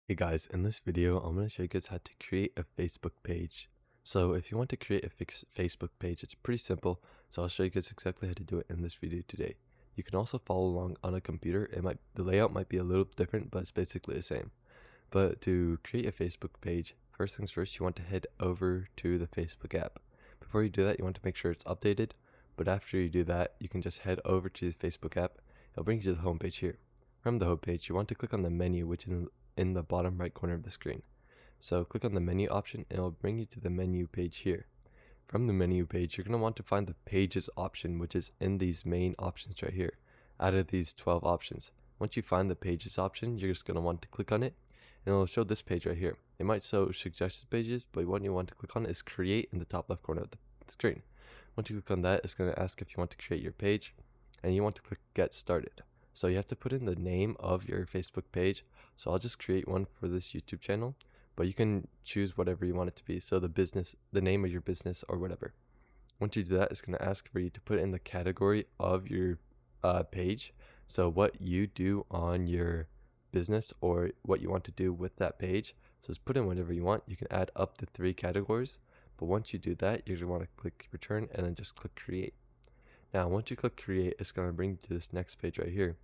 Hey guys, in this video, I'm going to show you guys how to create a Facebook page. So if you want to create a Facebook page, it's pretty simple. So I'll show you guys exactly how to do it in this video today. You can also follow along on a computer. The layout might be a little different, but it's basically the same. But to create a Facebook page, first things first, you want to head over to the Facebook app. Before you do that, you want to make sure it's updated. But after you do that, you can just head over to the Facebook app. It'll bring you to the home page here. From the home page, you want to click on the menu, which is in the bottom right corner of the screen. So click on the menu option and it'll bring you to the menu page here. From the menu page, you're going to want to find the pages option, which is in these main options right here, out of these 12 options. Once you find the pages option, you're just going to want to click on it and it'll show this page right here. It might show suggested pages, but what you want to click on is create in the top left corner of the screen. Once you click on that, it's going to ask if you want to create your page and you want to click get started. So you have to put in the name of your Facebook page. So I'll just create one for this YouTube channel, but you can choose whatever you want it to be. So the name of your business or whatever. Once you do that, it's going to ask for you to put in the category of your page. So what you do on your business or what you want to do with that page. So just put in whatever you want. You can add up to 3 categories. But once you do that, you're going to want to click return and then just click create. Now, once you click create, it's going to bring you to this next page right here.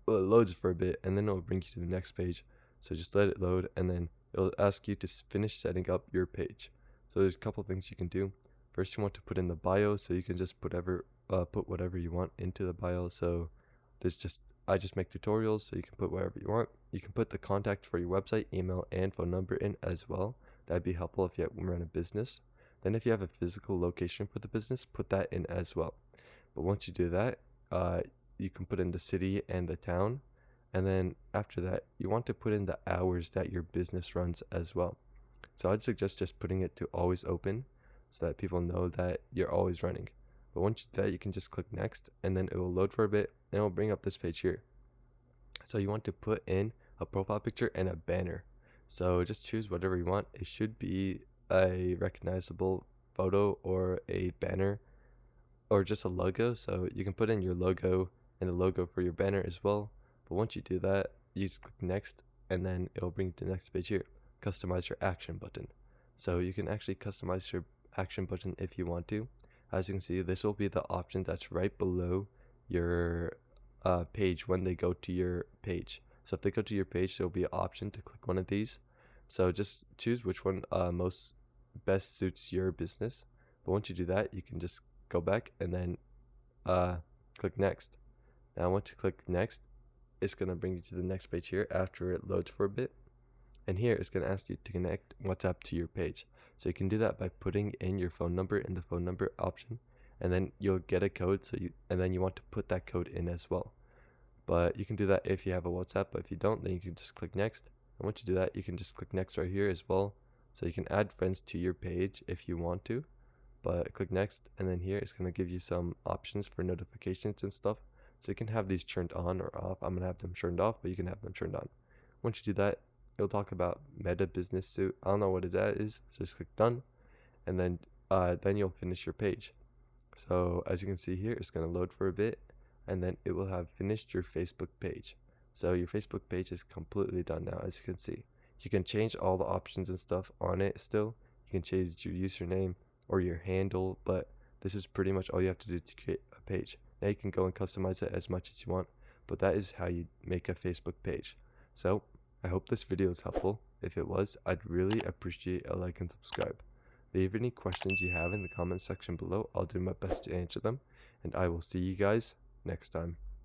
Well, it loads for a bit and then it'll bring you to the next page. So just let it load and then it'll ask you to finish setting up your page. So there's a couple things you can do. First, you want to put in the bio, so you can just put whatever you want into the bio. So I just make tutorials, so you can put whatever you want. You can put the contact for your website, email, and phone number in as well. That'd be helpful if you run a business. Then if you have a physical location for the business, put that in as well. But once you do that, you can put in the city and the town. And then after that, you want to put in the hours that your business runs as well. So I'd suggest just putting it to always open so that people know that you're always running. But once you do that, you can just click next and then it will load for a bit and it will bring up this page here. So you want to put in a profile picture and a banner. So just choose whatever you want. It should be a recognizable photo or a banner or just a logo. So you can put in your logo and a logo for your banner as well. But once you do that, you just click next and then it will bring you to the next page here. Customize your action button. So you can actually customize your action button if you want to. As you can see, this will be the option that's right below your page when they go to your page. So if they go to your page, there'll be an option to click one of these. So just choose which one most best suits your business. But once you do that, you can just go back and then click next. Now once you click next, it's going to bring you to the next page here after it loads for a bit. And here it's going to ask you to connect WhatsApp to your page. So you can do that by putting in your phone number in the phone number option, and then you'll get a code. And then you want to put that code in as well. But you can do that if you have a WhatsApp. But if you don't, then you can just click next. And once you do that, you can just click next right here as well. So you can add friends to your page if you want to. But click next, and then here it's going to give you some options for notifications and stuff. So you can have these turned on or off. I'm going to have them turned off, but you can have them turned on. Once you do that, it'll talk about Meta Business Suite. I don't know what that is, so just click done, and then you'll finish your page. So as you can see here, it's going to load for a bit, and then it will have finished your Facebook page. So your Facebook page is completely done now, as you can see. You can change all the options and stuff on it still. You can change your username or your handle, but this is pretty much all you have to do to create a page. Now you can go and customize it as much as you want, but that is how you make a Facebook page. So I hope this video is helpful. If it was, I'd really appreciate a like and subscribe. Leave any questions you have in the comment section below. I'll do my best to answer them, and I will see you guys next time.